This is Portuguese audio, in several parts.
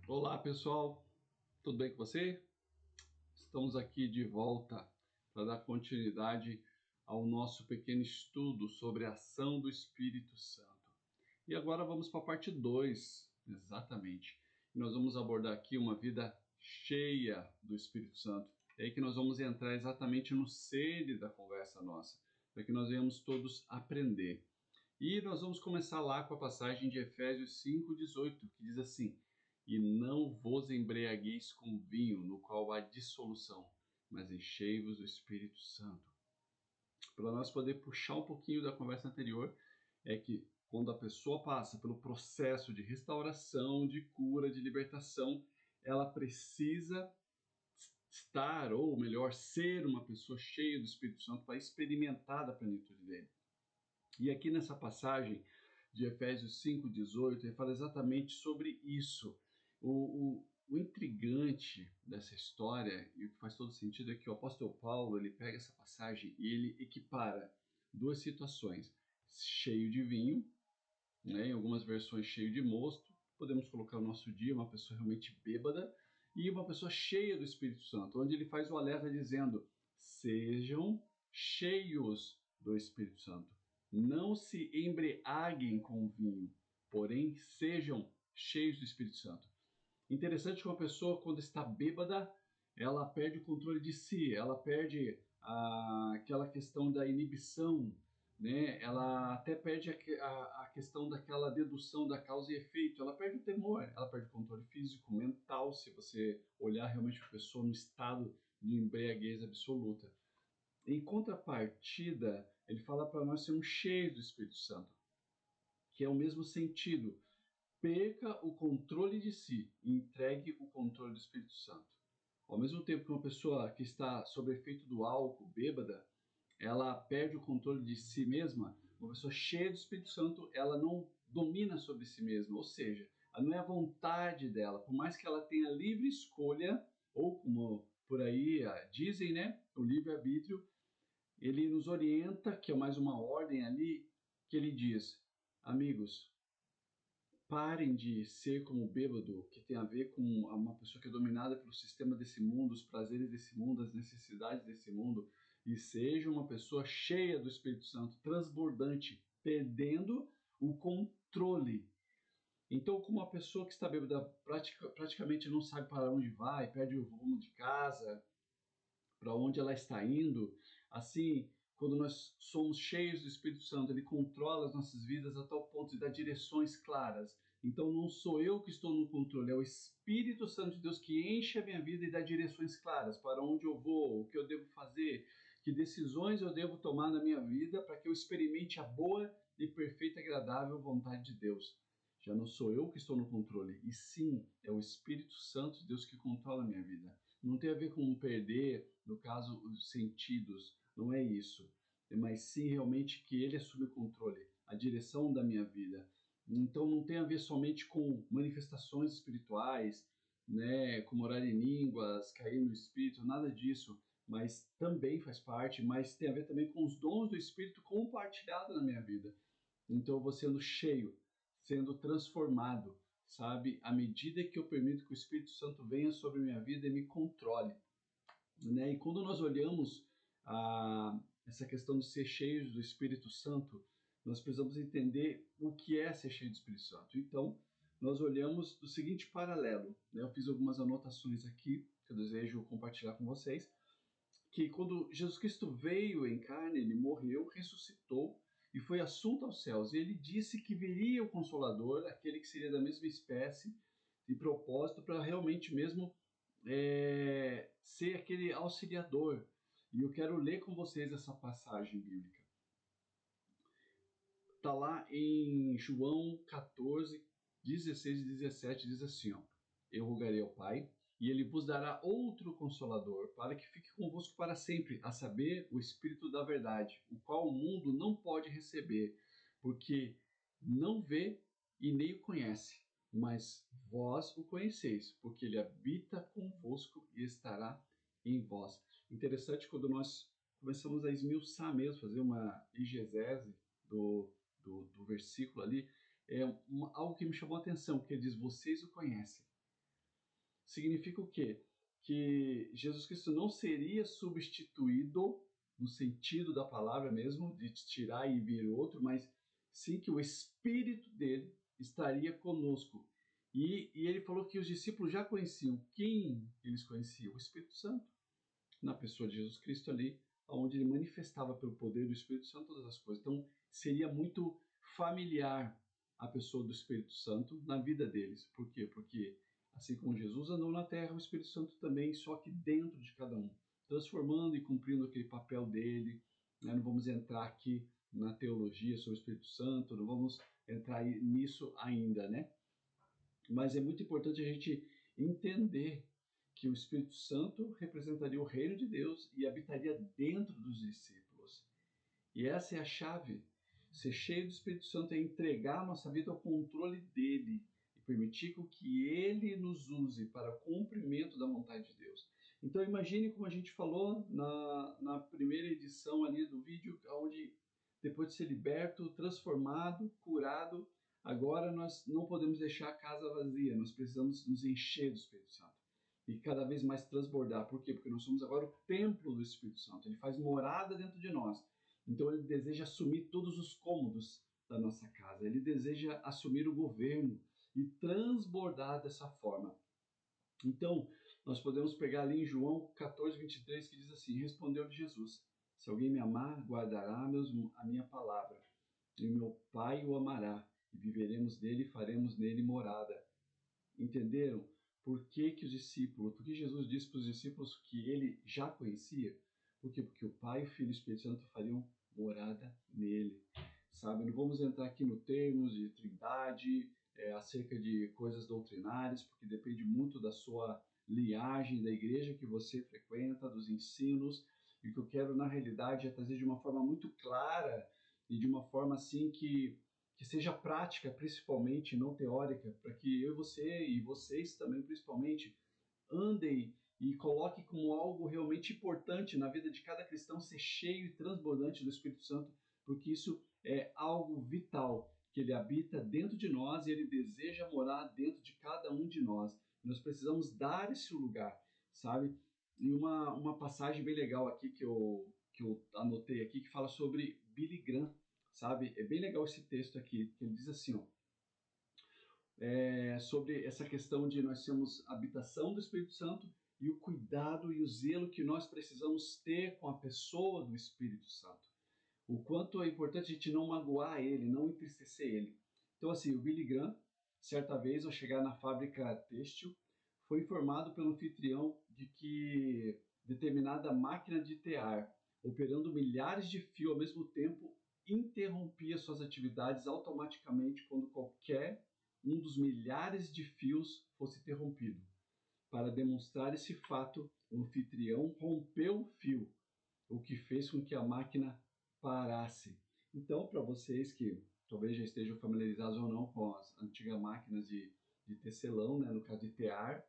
Olá pessoal, tudo bem com você? Estamos aqui de volta para dar continuidade ao nosso pequeno estudo sobre a ação do Espírito Santo. E agora vamos para a parte 2, exatamente. Nós vamos abordar aqui uma vida cheia do Espírito Santo. É aí que nós vamos entrar exatamente no cerne da conversa nossa, para que nós venhamos todos aprender. E nós vamos começar lá com a passagem de Efésios 5:18, que diz assim: E não vos embriagueis com vinho, no qual há dissolução, mas enchei-vos do Espírito Santo. Para nós poder puxar um pouquinho da conversa anterior, é que quando a pessoa passa pelo processo de restauração, de cura, de libertação, ela precisa estar, ou melhor, ser uma pessoa cheia do Espírito Santo para experimentar a plenitude dele. E aqui nessa passagem de Efésios 5:18, ele fala exatamente sobre isso. O intrigante dessa história, e o que faz todo sentido, é que o apóstolo Paulo ele pega essa passagem e ele equipara duas situações: cheio de vinho, né, em algumas versões cheio de mosto, podemos colocar no nosso dia uma pessoa realmente bêbada, e uma pessoa cheia do Espírito Santo, onde ele faz o alerta dizendo: sejam cheios do Espírito Santo. Não se embriaguem com vinho, porém sejam cheios do Espírito Santo. Interessante que uma pessoa, quando está bêbada, ela perde o controle de si, ela perde aquela questão da inibição, né? Ela até perde a questão daquela dedução da causa e efeito, ela perde o temor, ela perde o controle físico, mental, se você olhar realmente a pessoa no estado de embriaguez absoluta. Em contrapartida, ele fala para nós sermos cheios do Espírito Santo, que é o mesmo sentido. Perca o controle de si e entregue o controle do Espírito Santo. Ao mesmo tempo que uma pessoa que está sob efeito do álcool, bêbada, ela perde o controle de si mesma, uma pessoa cheia do Espírito Santo, ela não domina sobre si mesma, ou seja, não é a vontade dela, por mais que ela tenha livre escolha, ou como por aí dizem, né, o livre-arbítrio, ele nos orienta, que é mais uma ordem ali, que ele diz: amigos, parem de ser como o bêbado, que tem a ver com uma pessoa que é dominada pelo sistema desse mundo, os prazeres desse mundo, as necessidades desse mundo, e seja uma pessoa cheia do Espírito Santo, transbordante, perdendo o controle. Então, como uma pessoa que está bêbada praticamente não sabe para onde vai, perde o rumo de casa, para onde ela está indo, assim, quando nós somos cheios do Espírito Santo, ele controla as nossas vidas a tal ponto de dar direções claras. Então não sou eu que estou no controle, é o Espírito Santo de Deus que enche a minha vida e dá direções claras para onde eu vou, o que eu devo fazer, que decisões eu devo tomar na minha vida para que eu experimente a boa e perfeita e agradável vontade de Deus. Já não sou eu que estou no controle, e sim, é o Espírito Santo de Deus que controla a minha vida. Não tem a ver com perder, no caso, os sentidos, não é isso. Mas sim realmente que ele assume o controle, a direção da minha vida. Então não tem a ver somente com manifestações espirituais, né, como orar em línguas, cair no Espírito, nada disso, mas também faz parte, mas tem a ver também com os dons do Espírito compartilhados na minha vida. Então eu vou sendo cheio, sendo transformado, sabe? À medida que eu permito que o Espírito Santo venha sobre a minha vida e me controle, né? E quando nós olhamos essa questão de ser cheios do Espírito Santo, nós precisamos entender o que é ser cheio do Espírito Santo. Então, nós olhamos do seguinte paralelo, né? Eu fiz algumas anotações aqui que eu desejo compartilhar com vocês, que quando Jesus Cristo veio em carne, ele morreu, ressuscitou e foi assunto aos céus. E ele disse que viria o Consolador, aquele que seria da mesma espécie e propósito para realmente mesmo ser aquele auxiliador. E eu quero ler com vocês essa passagem bíblica. Está lá em João 14, 16 e 17, diz assim, ó: eu rogarei ao Pai, e ele vos dará outro Consolador, para que fique convosco para sempre, a saber, o Espírito da verdade, o qual o mundo não pode receber, porque não vê e nem o conhece, mas vós o conheceis, porque ele habita convosco e estará em vós. Interessante quando nós começamos a esmiuçar mesmo, fazer uma exegese do versículo ali, algo que me chamou a atenção, que ele diz: vocês o conhecem. significa o quê? Que Jesus Cristo não seria substituído no sentido da palavra mesmo, de tirar e vir outro, mas sim que o Espírito dele estaria conosco. E ele falou que os discípulos já conheciam. Quem eles conheciam? O Espírito Santo, na pessoa de Jesus Cristo ali, onde ele manifestava pelo poder do Espírito Santo todas as coisas. Então, seria muito familiar a pessoa do Espírito Santo na vida deles. Por quê? Porque assim como Jesus andou na terra, o Espírito Santo também, só que dentro de cada um, transformando e cumprindo aquele papel dele. Né? Não vamos entrar aqui na teologia sobre o Espírito Santo, não vamos entrar nisso ainda, né? Mas é muito importante a gente entender que o Espírito Santo representaria o reino de Deus e habitaria dentro dos discípulos. E essa é a chave. Ser cheio do Espírito Santo é entregar a nossa vida ao controle dele e permitir que ele nos use para o cumprimento da vontade de Deus. Então imagine como a gente falou na primeira edição ali do vídeo, onde depois de ser liberto, transformado, curado, agora nós não podemos deixar a casa vazia, nós precisamos nos encher do Espírito Santo e cada vez mais transbordar. Por quê? Porque nós somos agora o templo do Espírito Santo. Ele faz morada dentro de nós. Então ele deseja assumir todos os cômodos da nossa casa. Ele deseja assumir o governo e transbordar dessa forma. Então, nós podemos pegar ali em João 14, 23, que diz assim: respondeu-lhe Jesus: se alguém me amar, guardará a minha palavra, e o meu Pai o amará, e viveremos nele e faremos nele morada. Entenderam? Por que que os discípulos, por que Jesus disse para os discípulos que ele já conhecia? Por quê? Porque o Pai, o Filho e o Espírito Santo fariam morada nele. Sabe? Não vamos entrar aqui no termos de trindade, acerca de coisas doutrinárias, porque depende muito da sua linhagem, da igreja que você frequenta, dos ensinos. E o que eu quero, na realidade, é trazer de uma forma muito clara e de uma forma assim que seja prática, principalmente, não teórica, para que eu e você, e vocês também, principalmente, andem e coloquem como algo realmente importante na vida de cada cristão ser cheio e transbordante do Espírito Santo, porque isso é algo vital, que ele habita dentro de nós e ele deseja morar dentro de cada um de nós. Nós precisamos dar esse lugar, sabe? E uma passagem bem legal aqui que eu anotei aqui, que fala sobre Billy Graham, sabe? É bem legal esse texto aqui, que ele diz assim, ó, sobre essa questão de nós sermos habitação do Espírito Santo e o cuidado e o zelo que nós precisamos ter com a pessoa do Espírito Santo. O quanto é importante a gente não magoar ele, não entristecer ele. Então, assim, o Billy Graham, certa vez, ao chegar na fábrica têxtil, foi informado pelo anfitrião de que determinada máquina de tear, operando milhares de fios ao mesmo tempo, interrompia suas atividades automaticamente quando qualquer um dos milhares de fios fosse interrompido. Para demonstrar esse fato, o anfitrião rompeu o fio, o que fez com que a máquina parasse. Então, para vocês que talvez já estejam familiarizados ou não com as antigas máquinas de tecelão, né, no caso de tear,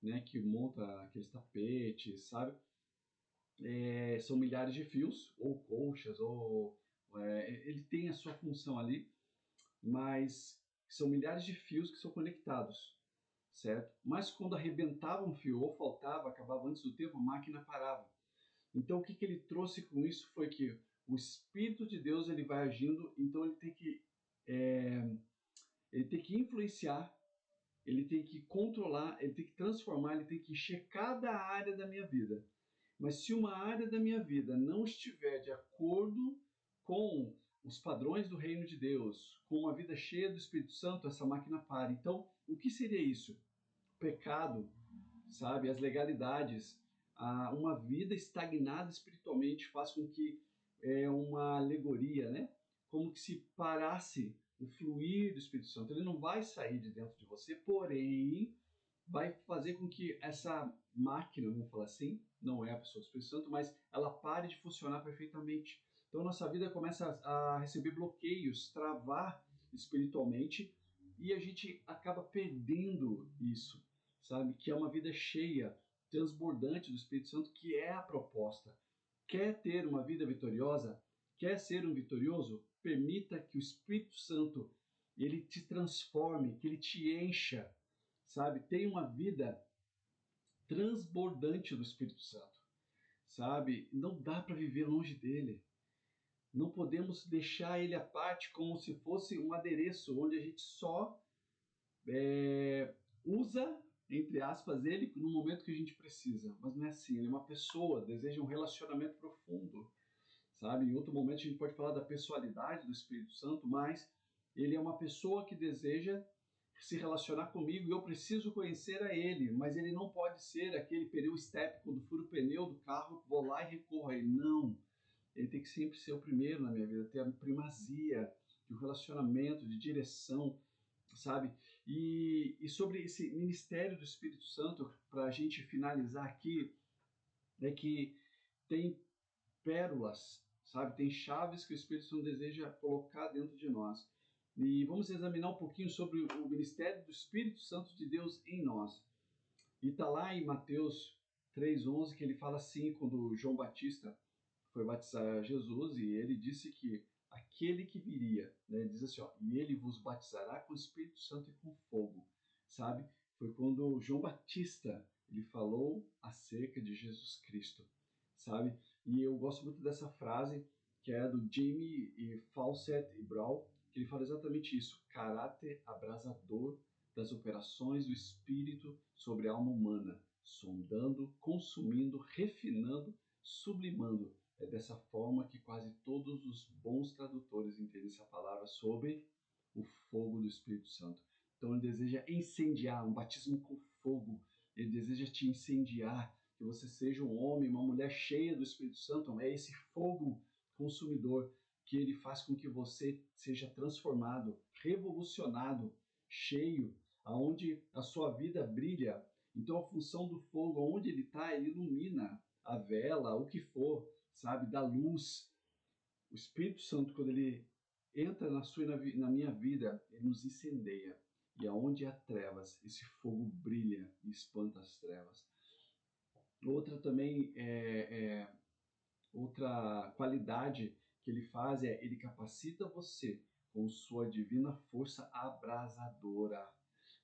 né, que monta aqueles tapetes, sabe? São milhares de fios, ou colchas, ou ele tem a sua função ali, mas são milhares de fios que são conectados, certo? Mas quando arrebentava um fio ou faltava, acabava antes do tempo, a máquina parava. Então o que ele trouxe com isso foi que o Espírito de Deus ele vai agindo, então ele tem que influenciar, ele tem que controlar, ele tem que transformar, ele tem que encher cada área da minha vida. Mas se uma área da minha vida não estiver de acordo com os padrões do reino de Deus, com uma vida cheia do Espírito Santo, essa máquina para. Então, o que seria isso? O pecado, sabe? As legalidades, uma vida estagnada espiritualmente faz com que uma alegoria, né? Como que se parasse o fluir do Espírito Santo. Ele não vai sair de dentro de você, porém vai fazer com que essa máquina, vamos falar assim, não é a pessoa do Espírito Santo, mas ela pare de funcionar perfeitamente. Então nossa vida começa a receber bloqueios, travar espiritualmente e a gente acaba perdendo isso, sabe? Que é uma vida cheia, transbordante do Espírito Santo, que é a proposta. Quer ter uma vida vitoriosa? Quer ser um vitorioso? Permita que o Espírito Santo ele te transforme, que ele te encha, sabe? Tenha uma vida transbordante do Espírito Santo, sabe? Não dá para viver longe dele. Não podemos deixar ele à parte como se fosse um adereço, onde a gente só usa, entre aspas, ele no momento que a gente precisa. Mas não é assim, ele é uma pessoa, deseja um relacionamento profundo, sabe? Em outro momento a gente pode falar da pessoalidade do Espírito Santo, mas ele é uma pessoa que deseja se relacionar comigo e eu preciso conhecer a ele, mas ele não pode ser aquele pneu step, quando furo o pneu do carro, vou lá e recorro a ele. Não, ele tem que sempre ser o primeiro na minha vida, ter a primazia de um relacionamento, de direção, sabe? E sobre esse ministério do Espírito Santo, para a gente finalizar aqui, é que tem pérolas, sabe? Tem chaves que o Espírito Santo deseja colocar dentro de nós. E vamos examinar um pouquinho sobre o ministério do Espírito Santo de Deus em nós. E está lá em Mateus 3,11 que ele fala assim, quando João Batista foi batizar Jesus, e ele disse que aquele que viria, né, diz assim, ó, e ele vos batizará com o Espírito Santo e com fogo, sabe? Foi quando João Batista ele falou acerca de Jesus Cristo, sabe? E eu gosto muito dessa frase que é do Jimmy e Fawcett e Brown, que ele fala exatamente isso: caráter abrasador das operações do Espírito sobre a alma humana, sondando, consumindo, refinando, sublimando. É dessa forma que quase todos os bons tradutores entendem essa palavra sobre o fogo do Espírito Santo. Então ele deseja incendiar, um batismo com fogo. Ele deseja te incendiar, que você seja um homem, uma mulher cheia do Espírito Santo. É esse fogo consumidor que ele faz com que você seja transformado, revolucionado, cheio, aonde a sua vida brilha. Então a função do fogo, onde ele está, ele ilumina a vela, o que for, sabe, da luz. O Espírito Santo, quando ele entra na sua e na minha vida, ele nos incendeia. E aonde há trevas, esse fogo brilha e espanta as trevas. Outra também outra qualidade que ele faz é ele capacita você com sua divina força abrasadora.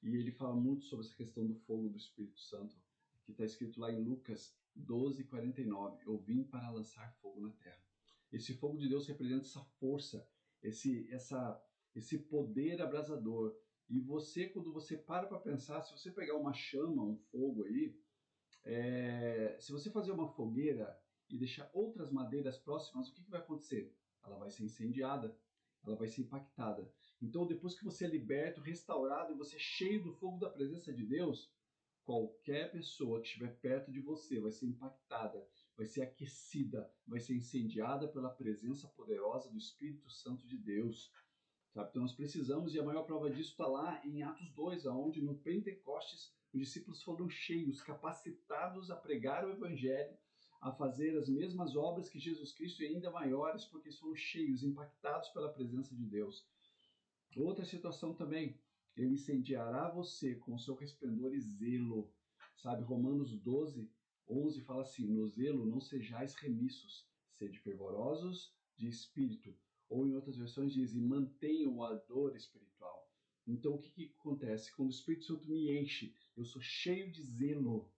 E ele fala muito sobre essa questão do fogo do Espírito Santo, que está escrito lá em Lucas 12:49. Eu vim para lançar fogo na terra. Esse fogo de Deus representa essa força, esse poder abrasador. E você, quando você para pensar, se você pegar uma chama, um fogo aí, se você fazer uma fogueira e deixar outras madeiras próximas, o que vai acontecer? Ela vai ser incendiada, ela vai ser impactada. Então, depois que você é liberto, restaurado e você é cheio do fogo da presença de Deus, qualquer pessoa que estiver perto de você vai ser impactada, vai ser aquecida, vai ser incendiada pela presença poderosa do Espírito Santo de Deus. Sabe? Então nós precisamos, e a maior prova disso está lá em Atos 2, onde no Pentecostes os discípulos foram cheios, capacitados a pregar o Evangelho, a fazer as mesmas obras que Jesus Cristo e ainda maiores, porque eles foram cheios, impactados pela presença de Deus. Outra situação também, ele incendiará você com o seu resplendor e zelo. Sabe, Romanos 12:11 fala assim: no zelo não sejais remissos, sede fervorosos de espírito. Ou em outras versões diz, e mantenham o ardor espiritual. Então o que acontece? Quando o Espírito Santo me enche, eu sou cheio de zelo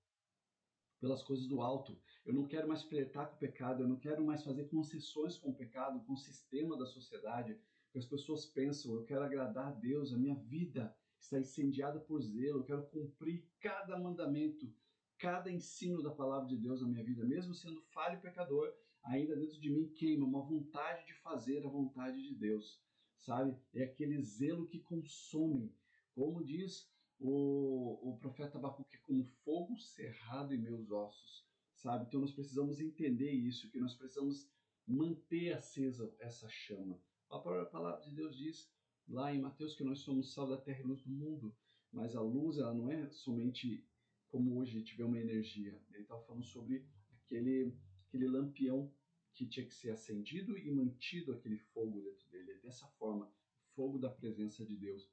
pelas coisas do alto. Eu não quero mais flertar com o pecado, eu não quero mais fazer concessões com o pecado, com o sistema da sociedade, que as pessoas pensam, eu quero agradar a Deus, a minha vida está incendiada por zelo, eu quero cumprir cada mandamento, cada ensino da palavra de Deus na minha vida, mesmo sendo falho e pecador, ainda dentro de mim queima uma vontade de fazer a vontade de Deus, sabe? É aquele zelo que consome, como diz o profeta Abacuque, como fogo cerrado em meus ossos, sabe? Então nós precisamos entender isso, que nós precisamos manter acesa essa chama. A própria palavra de Deus diz lá em Mateus que nós somos sal da terra e luz do mundo, mas a luz ela não é somente como hoje tiver uma energia. Ele estava falando sobre aquele lampião que tinha que ser acendido e mantido aquele fogo dentro dele. É dessa forma, fogo da presença de Deus.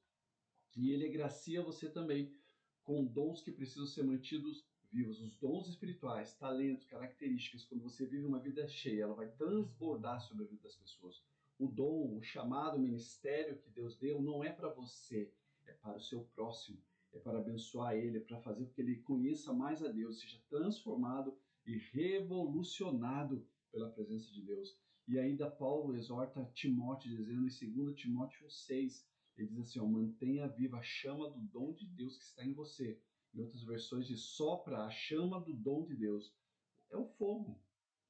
E ele agracia você também com dons que precisam ser mantidos vivos. Os dons espirituais, talentos, características, quando você vive uma vida cheia, ela vai transbordar sobre a vida das pessoas. O dom, o chamado, o ministério que Deus deu não é para você, é para o seu próximo. é para abençoar ele, é para fazer com que ele conheça mais a Deus, seja transformado e revolucionado pela presença de Deus. E ainda Paulo exorta Timóteo, dizendo em 2 Timóteo 6, ele diz assim, ó, mantenha viva a chama do dom de Deus que está em você. Em outras versões diz, sopra a chama do dom de Deus. É o fogo.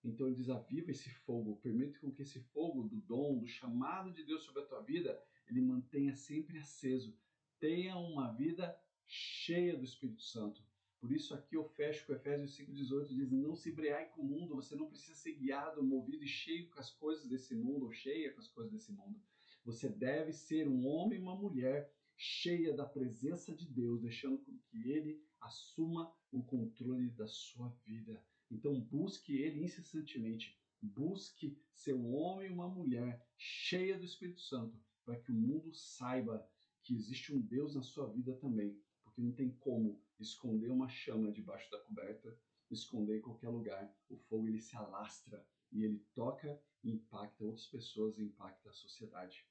Então ele diz, aviva esse fogo, permite com que esse fogo do dom, do chamado de Deus sobre a tua vida, ele mantenha sempre aceso. Tenha uma vida cheia do Espírito Santo. Por isso aqui eu fecho com Efésios 5,18, diz, não se embriague com o mundo, você não precisa ser guiado, movido e cheio com as coisas desse mundo, ou cheia com as coisas desse mundo. Você deve ser um homem e uma mulher cheia da presença de Deus, deixando com que Ele assuma o controle da sua vida. Então busque Ele incessantemente, busque ser um homem e uma mulher cheia do Espírito Santo, para que o mundo saiba que existe um Deus na sua vida também, porque não tem como esconder uma chama debaixo da coberta, esconder em qualquer lugar. O fogo ele se alastra e ele toca e impacta outras pessoas e impacta a sociedade.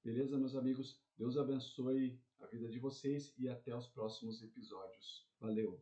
Beleza, meus amigos? Deus abençoe a vida de vocês e até os próximos episódios. Valeu!